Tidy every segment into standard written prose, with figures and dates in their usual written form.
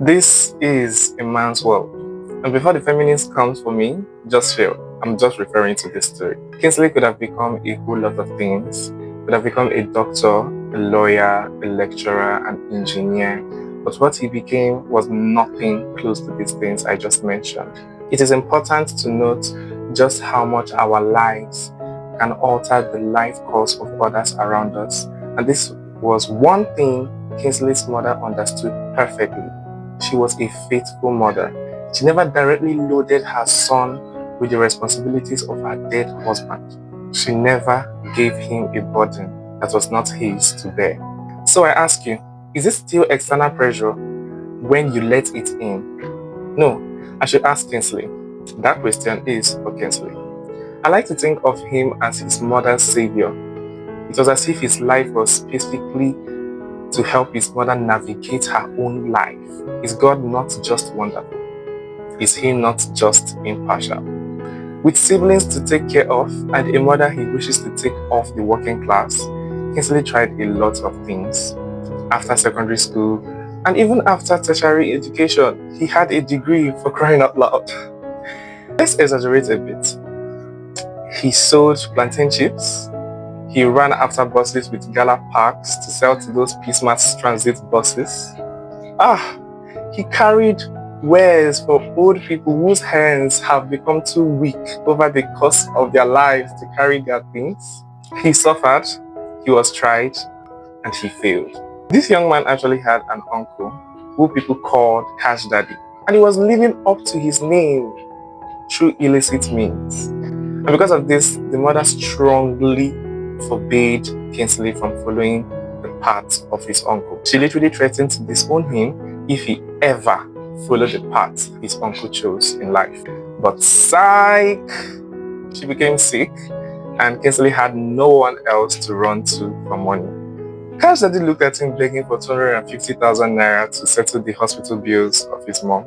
This is a man's world. And before the feminist comes for me, just feel, I'm just referring to this story. Kingsley could have become a whole lot of things. Could have become a doctor, a lawyer, a lecturer, an engineer. But what he became was nothing close to these things I just mentioned. It is important to note just how much our lives can alter the life course of others around us. And this was one thing Kingsley's mother understood perfectly. She was a faithful mother. She never directly loaded her son with the responsibilities of her dead husband. She never gave him a burden that was not his to bear. So I ask you, is it still external pressure when you let it in? No, I should ask Kingsley. That question is for Kingsley. I like to think of him as his mother's savior. It was as if his life was specifically to help his mother navigate her own life. Is God not just wonderful? Is he not just impartial? With siblings to take care of and a mother he wishes to take off the working class, Kingsley tried a lot of things. After secondary school and even after tertiary education, he had a degree, for crying out loud. Let's exaggerate a bit. He sold plantain chips. He ran after buses with gala packs to sell to those Peacemas transit buses. He carried wares for old people whose hands have become too weak over the course of their lives to carry their things. He suffered, he was tried, and he failed. This young man actually had an uncle who people called Cash Daddy, and he was living up to his name through illicit means. And because of this, the mother strongly forbade Kingsley from following the path of his uncle. She literally threatened to disown him if he ever followed the path his uncle chose in life. But psych! She became sick and Kingsley had no one else to run to for money. Cash Daddy looked at him begging for 250,000 naira to settle the hospital bills of his mom.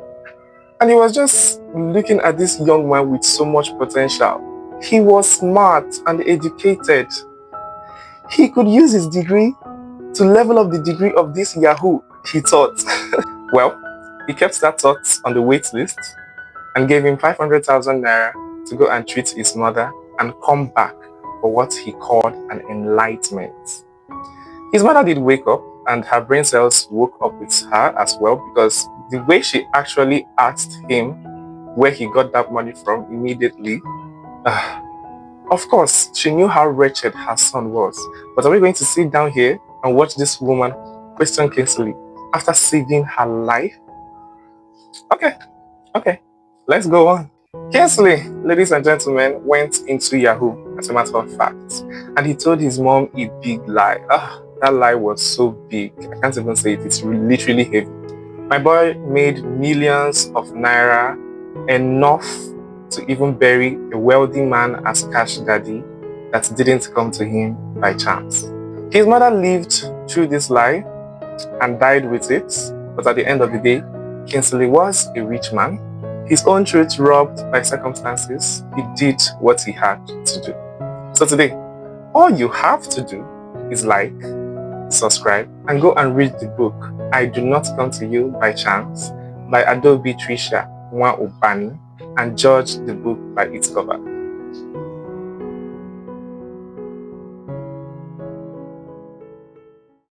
And he was just looking at this young man with so much potential. He was smart and educated. He could use his degree to level up the degree of this Yahoo, he thought. Well, he kept that thought on the wait list and gave him 500,000 naira to go and treat his mother and come back for what he called an enlightenment. His mother did wake up and her brain cells woke up with her as well, because the way she actually asked him where he got that money from immediately, of course, she knew how wretched her son was. But are we going to sit down here and watch this woman question Kingsley after saving her life? Okay, let's go on. Kingsley, ladies and gentlemen, went into Yahoo, as a matter of fact, and he told his mom a big lie. That lie was so big, I can't even say it, it's literally heavy. My boy made millions of naira, enough to even bury a wealthy man as Cash Daddy that didn't come to him by chance. His mother lived through this lie and died with it, but at the end of the day, Kingsley was a rich man. His own truth robbed by circumstances, he did what he had to do. So today, all you have to do is like, subscribe, and go and read the book I Do Not Come to You by Chance by Adaobi Tricia Nwaubani, and judge the book by its cover.